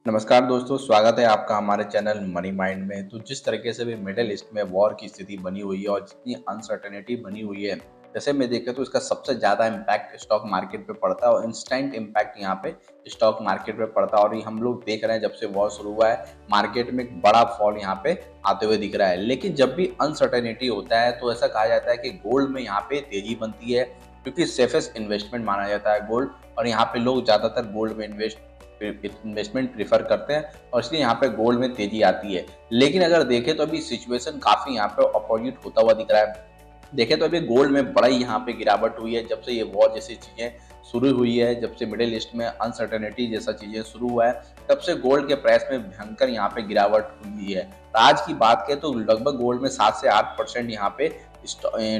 नमस्कार दोस्तों, स्वागत है आपका हमारे चैनल मनी माइंड में। तो जिस तरीके से भी मिडिल ईस्ट में वॉर की स्थिति बनी हुई है और जितनी अनसर्टेनिटी बनी हुई है, जैसे मैं देखें तो इसका सबसे ज़्यादा इम्पैक्ट स्टॉक मार्केट पे पड़ता है और इंस्टेंट इम्पैक्ट यहाँ पे स्टॉक मार्केट पे पड़ता है। और ये हम लोग देख रहे हैं, जब से वॉर शुरू हुआ है मार्केट में एक बड़ा फॉल यहाँ पे आते हुए दिख रहा है। लेकिन जब भी अनसर्टेनिटी होता है तो ऐसा कहा जाता है कि गोल्ड में यहाँ पे तेजी बनती है, क्योंकि सेफेस्ट इन्वेस्टमेंट माना जाता है गोल्ड। और यहाँ पे लोग ज़्यादातर गोल्ड में इन्वेस्टमेंट प्रीफर करते हैं और इसलिए यहाँ पे गोल्ड में तेजी आती है। लेकिन अगर देखें तो अभी सिचुएशन काफी यहाँ पे अपोजिट होता हुआ दिख रहा है। देखें तो अभी गोल्ड में बड़ा ही यहाँ पे गिरावट हुई है जब से ये वॉर जैसी चीजें शुरू हुई है, जब से मिडिल ईस्ट में अनसर्टेनिटी जैसा चीजें शुरू हुआ है, तब से गोल्ड के प्राइस में भयंकर यहाँ पे गिरावट हुई है। तो आज की बात करें तो लगभग गोल्ड में 7 से 8% यहाँ पे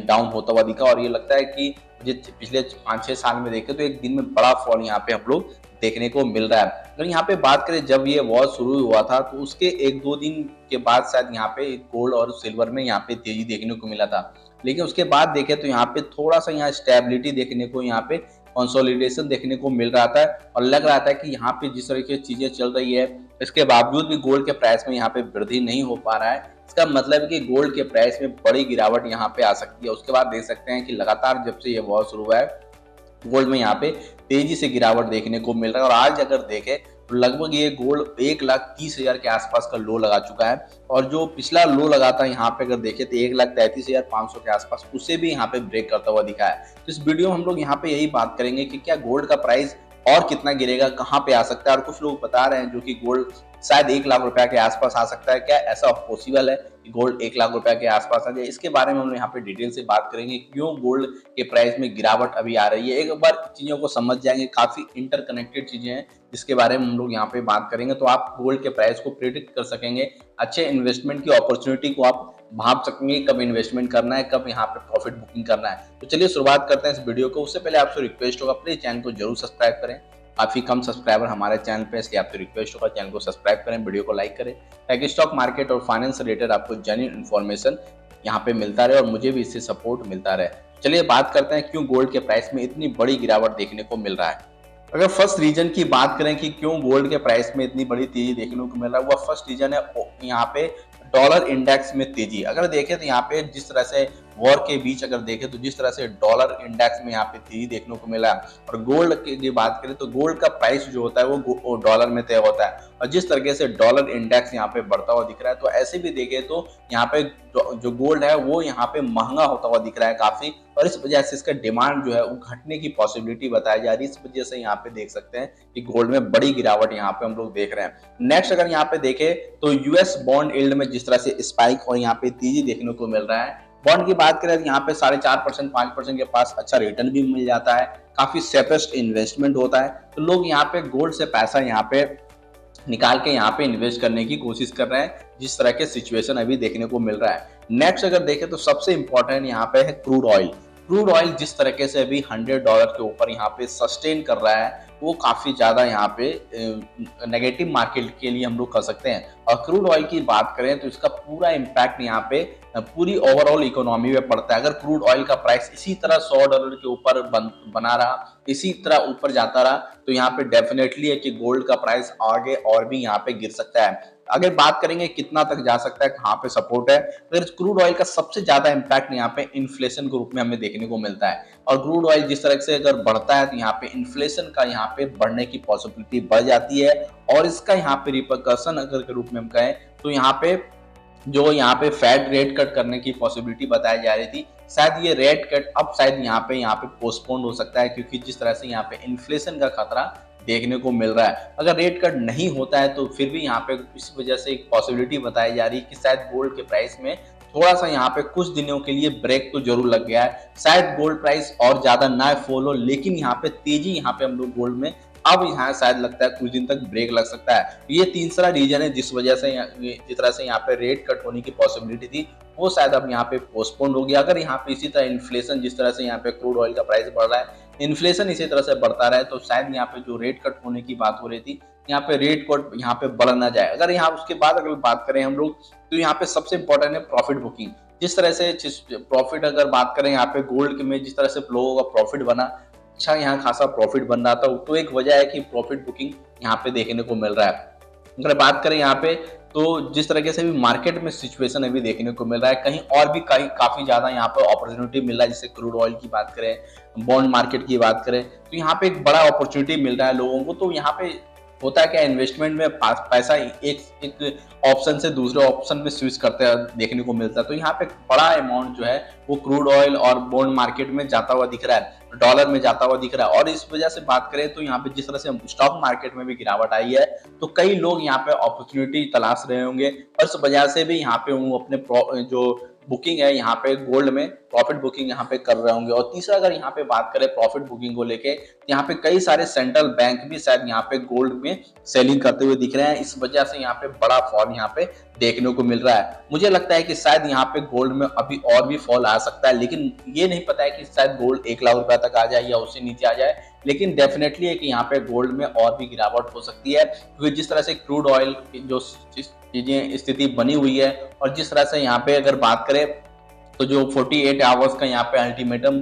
डाउन होता हुआ दिखा। और ये लगता है कि मुझे पिछले 5-6 साल में देखें तो एक दिन में बड़ा फॉल यहाँ पे हम लोग देखने को मिल रहा है। अगर यहाँ पे बात करें जब ये वॉर शुरू हुआ था तो उसके 1-2 दिन के बाद शायद यहाँ पे गोल्ड और सिल्वर में यहाँ पे तेजी देखने को मिला था। लेकिन उसके बाद देखें तो यहाँ पे थोड़ा सा यहाँ स्टेबिलिटी देखने को, यहाँ पे कंसोलिडेशन देखने को मिल रहा था। और लग रहा था कि यहाँ पे जिस तरीके की चीजें चल रही है इसके बावजूद भी गोल्ड के प्राइस में यहाँ पे वृद्धि नहीं हो पा रहा है। इसका मतलब है कि गोल्ड के प्राइस में बड़ी गिरावट यहाँ पे आ सकती है। उसके बाद देख सकते हैं कि लगातार जब से ये वॉर शुरू हुआ है गोल्ड में यहाँ पे तेजी से गिरावट देखने को मिल रहा है। और आज अगर देखें तो लगभग ये गोल्ड 1,30,000 के आसपास का लो लगा चुका है। और जो पिछला लो लगा था यहाँ पे अगर देखें तो 1,33,500 के आसपास, उसे भी यहाँ पे ब्रेक करता हुआ दिखा है। तो इस वीडियो में हम लोग यहाँ पे यही बात करेंगे कि क्या गोल्ड का प्राइस और कितना गिरेगा, कहाँ पे आ सकता है। और कुछ लोग बता रहे हैं जो कि गोल्ड शायद 1 लाख रुपए के आसपास आ सकता है। क्या ऐसा पॉसिबल है कि गोल्ड 1 लाख रुपए के आसपास आ जाए? इसके बारे में हम यहाँ पे डिटेल से बात करेंगे, क्यों गोल्ड के प्राइस में गिरावट अभी आ रही है। एक बार चीजों को समझ जाएंगे, काफी इंटरकनेक्टेड चीजें हैं जिसके बारे में हम लोग यहाँ पे बात करेंगे, तो आप गोल्ड के प्राइस को प्रिडिक्ट कर सकेंगे। अच्छे इन्वेस्टमेंट की अपॉर्चुनिटी को आप भाप सकेंगे, कब इन्वेस्टमेंट करना है, कब यहाँ पे प्रॉफिट बुकिंग करना है। तो चलिए शुरुआत करते हैं इस वीडियो को। उससे पहले आपसे रिक्वेस्ट होगा, प्लीज चैनल को जरूर सब्सक्राइब करें। काफी कम सब्सक्राइबर हमारे चैनल पे, इसलिए आपसे रिक्वेस्ट होगा चैनल को सब्सक्राइब करें, वीडियो को लाइक करें, ताकि स्टॉक मार्केट और फाइनेंस से रिलेटेड आपको जेन्युइन इन्फॉर्मेशन यहाँ पे मिलता रहे और मुझे भी इससे सपोर्ट मिलता रहे। चलिए बात करते हैं क्यों गोल्ड के प्राइस में इतनी बड़ी गिरावट देखने को मिल रहा है। अगर फर्स्ट रीजन की बात करें कि क्यों गोल्ड के प्राइस में इतनी बड़ी तेजी देखने को मिल रहा है, वह फर्स्ट रीजन है यहाँ पे डॉलर इंडेक्स में तेजी। अगर देखें तो यहाँ पे जिस तरह से वॉर के बीच अगर देखें तो जिस तरह से डॉलर इंडेक्स में यहाँ पे तेजी देखने को मिला है, और गोल्ड की बात करें तो गोल्ड का प्राइस जो होता है वो डॉलर में तय होता है। और जिस तरीके से डॉलर इंडेक्स यहाँ पे बढ़ता हुआ दिख रहा है, तो ऐसे भी देखें तो यहाँ पे जो गोल्ड है वो यहाँ पे महंगा होता हुआ दिख रहा है काफी। और इस वजह से इसका डिमांड जो है वो घटने की पॉसिबिलिटी बताई जा रही है। इस वजह से यहाँ पे देख सकते हैं कि गोल्ड में बड़ी गिरावट यहाँ पे हम लोग देख रहे हैं। नेक्स्ट अगर यहाँ पे देखें तो यूएस बॉन्ड यील्ड में जिस तरह से स्पाइक और यहाँ पे तेजी देखने को मिल रहा है। बॉन्ड की बात करें तो यहाँ पे 4.5% 5% के पास अच्छा रिटर्न भी मिल जाता है, काफी सेफेस्ट इन्वेस्टमेंट होता है। तो लोग यहाँ पे गोल्ड से पैसा यहाँ पे निकाल के यहाँ पे इन्वेस्ट करने की कोशिश कर रहे हैं, जिस तरह के सिचुएशन अभी देखने को मिल रहा है। नेक्स्ट अगर देखें तो सबसे इंपॉर्टेंट यहाँ पे है क्रूड ऑयल। क्रूड ऑयल जिस तरीके से अभी $100 के ऊपर यहाँ पे सस्टेन कर रहा है, वो काफी ज्यादा यहाँ पे नेगेटिव मार्केट के लिए हम लोग कर सकते हैं। और क्रूड ऑयल की बात करें तो इसका पूरा इम्पैक्ट यहाँ पे पूरी ओवरऑल इकोनॉमी में पड़ता है। अगर क्रूड ऑयल का प्राइस इसी तरह $100 के ऊपर बना रहा, इसी तरह ऊपर जाता रहा, तो यहाँ पे डेफिनेटली है कि गोल्ड का प्राइस आगे और भी यहाँ पे गिर सकता है। अगर बात करेंगे कितना तक जा सकता है, कहाँ पे सपोर्ट है, अगर क्रूड ऑयल का सबसे ज्यादा इंपैक्ट यहाँ पे इन्फ्लेशन के रूप में हमें देखने को मिलता है। और क्रूड ऑयल जिस तरह से अगर बढ़ता है तो यहाँ पे इन्फ्लेशन का यहाँ पे बढ़ने की पॉसिबिलिटी बढ़ जाती है। और इसका यहाँ पे रिपरकशन अगर के रूप में हम कहें तो यहाँ पे जो यहाँ पे फेड रेट कट करने की पॉसिबिलिटी बताई जा रही थी, शायद ये रेट कट अब शायद यहाँ पे पोस्टपोन हो सकता है, क्योंकि जिस तरह से यहाँ पे इन्फ्लेशन का खतरा देखने को मिल रहा है। अगर रेट कट नहीं होता है तो फिर भी यहाँ पे इस वजह से एक पॉसिबिलिटी बताई जा रही है कि शायद गोल्ड के प्राइस में थोड़ा सा यहाँ पे कुछ दिनों के लिए ब्रेक तो जरूर लग गया है। शायद गोल्ड प्राइस और ज्यादा ना फॉल हो, लेकिन यहाँ पे तेजी यहाँ पे हम लोग गोल्ड में अब यहाँ शायद लगता है कुछ दिन तक ब्रेक लग सकता है। ये तीसरा रीजन है जिस वजह से जिस तरह से यहाँ पे रेट कट होने की पॉसिबिलिटी थी, वो शायद अब यहाँ पे पोस्टपोन हो गया। अगर यहाँ पे इसी तरह इन्फ्लेशन जिस तरह से यहाँ पे क्रूड ऑयल का प्राइस बढ़ रहा है, इन्फ्लेशन इसी तरह से बढ़ता रहे, तो शायद यहाँ पे जो रेट कट होने की बात हो रही थी, यहाँ पे रेट कट यहाँ पे बढ़ ना जाए। अगर यहाँ उसके बाद अगर बात करें हम लोग तो यहाँ पे सबसे इंपॉर्टेंट है प्रॉफिट बुकिंग। जिस तरह से प्रॉफिट अगर बात करें यहाँ पे गोल्ड में जिस तरह से लोगों का प्रॉफिट बना, अच्छा यहाँ खासा प्रॉफिट बन रहा था, तो एक वजह है कि प्रॉफिट बुकिंग यहाँ पे देखने को मिल रहा है। अगर बात करें यहाँ पे, तो जिस तरीके से भी मार्केट में सिचुएशन अभी देखने को मिल रहा है, कहीं और भी कहीं काफ़ी ज़्यादा यहाँ पर अपॉर्चुनिटी मिल रहा है, जैसे क्रूड ऑयल की बात करें, बॉन्ड मार्केट की बात करें, तो यहाँ पे एक बड़ा अपॉर्चुनिटी मिल रहा है लोगों को। तो यहाँ पे होता है क्या, इन्वेस्टमेंट में पैसा एक एक ऑप्शन से दूसरे ऑप्शन में स्विच करते हैं देखने को मिलता है। तो यहाँ पे बड़ा अमाउंट जो है वो क्रूड ऑयल और बॉन्ड मार्केट में जाता हुआ दिख रहा है, डॉलर में जाता हुआ दिख रहा है। और इस वजह से बात करें तो यहाँ पे जिस तरह से स्टॉक मार्केट में भी गिरावट आई है, तो कई लोग यहाँ पे अपॉर्चुनिटी तलाश रहे होंगे, और इस वजह से भी यहाँ पे वो अपने जो बुकिंग है यहाँ पे गोल्ड में प्रॉफिट बुकिंग यहाँ पे कर रहे होंगे। और तीसरा, अगर यहाँ पे बात करें प्रॉफिट बुकिंग को लेके, यहाँ पे कई सारे सेंट्रल बैंक भी शायद यहाँ पे गोल्ड में सेलिंग करते हुए दिख रहे हैं। इस वजह से यहाँ पे बड़ा फॉल यहाँ पे देखने को मिल रहा है। मुझे लगता है कि शायद यहाँ पे गोल्ड में अभी और भी फॉल आ सकता है, लेकिन ये नहीं पता है कि शायद गोल्ड 1 लाख रुपए तक आ जाए या उससे नीचे आ जाए। लेकिन डेफिनेटली है कि यहाँ पे गोल्ड में और भी गिरावट हो सकती है, क्योंकि जिस तरह से क्रूड ऑयल की जो चीजें स्थिति बनी हुई है, और जिस तरह से यहाँ पे अगर बात करें तो जो 48 आवर्स का यहाँ पे अल्टीमेटम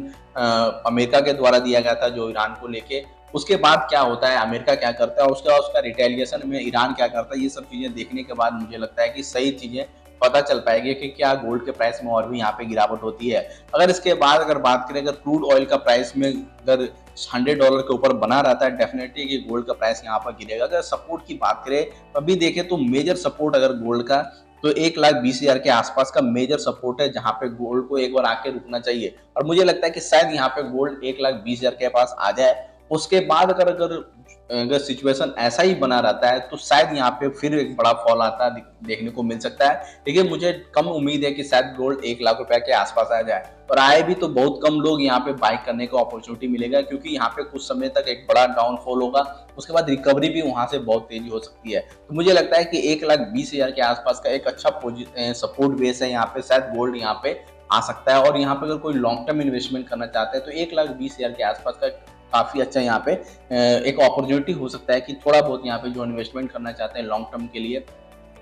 अमेरिका के द्वारा दिया गया था जो ईरान को लेके, उसके बाद क्या होता है, अमेरिका क्या करता है, उसके बाद उसका रिटेलिएशन में ईरान क्या करता है, ये सब चीजें देखने के बाद मुझे लगता है कि सही चीजें पता चल पाएगी कि क्या गोल्ड के प्राइस में और भी यहाँ पे गिरावट होती है। अगर इसके बाद अगर बात करें, अगर क्रूड ऑयल का प्राइस में अगर $100 के ऊपर बना रहता है, डेफिनेटली कि गोल्ड का प्राइस यहाँ पर गिरेगा। अगर सपोर्ट की बात करें, अभी देखें तो मेजर सपोर्ट अगर गोल्ड का, तो 1,20,000 के आसपास का मेजर सपोर्ट है, जहां पे गोल्ड को एक बार आके रुकना चाहिए। और मुझे लगता है कि शायद यहाँ पे गोल्ड 1,20,000 के पास आ जाए। उसके बाद अगर अगर अगर सिचुएशन ऐसा ही बना रहता है, तो शायद यहाँ पे फिर एक बड़ा फॉल आता देखने को मिल सकता है। लेकिन मुझे कम उम्मीद है कि शायद गोल्ड 1 लाख रुपए के आसपास आ जाए, और आए भी तो बहुत कम लोग यहाँ पे बाइक करने का अपॉर्चुनिटी मिलेगा, क्योंकि यहाँ पे कुछ समय तक एक बड़ा डाउनफॉल होगा, उसके बाद रिकवरी भी वहां से बहुत तेजी हो सकती है। तो मुझे लगता है कि 1,20,000 के आसपास का एक अच्छा सपोर्ट बेस है यहाँ पे, शायद गोल्ड यहाँ पे आ सकता है। और यहाँ पे अगर कोई लॉन्ग टर्म इन्वेस्टमेंट करना चाहते हैं, तो 1,20,000 के आसपास का काफी अच्छा यहाँ पे एक अपॉर्चुनिटी हो सकता है कि थोड़ा बहुत यहाँ पे जो इन्वेस्टमेंट करना चाहते हैं लॉन्ग टर्म के लिए,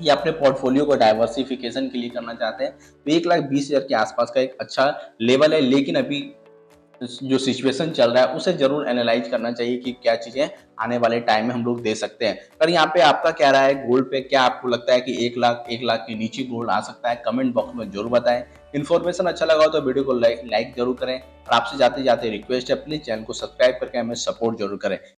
या अपने पोर्टफोलियो को डाइवर्सिफिकेशन के लिए करना चाहते हैं, तो 1,20,000 के आसपास का एक अच्छा लेवल है। लेकिन अभी जो सिचुएशन चल रहा है उसे जरूर एनालाइज करना चाहिए कि क्या चीजें आने वाले टाइम में हम लोग दे सकते हैं। पर यहाँ पे आपका क्या राय है गोल्ड पे? क्या आपको लगता है कि 1 लाख के नीचे गोल्ड आ सकता है? कमेंट बॉक्स में जरूर बताएं। इन्फॉर्मेशन अच्छा लगा हो तो वीडियो को लाइक जरूर करें, और आपसे जाते जाते रिक्वेस्ट है, प्लीज चैनल को सब्सक्राइब करके हमें सपोर्ट जरूर करें।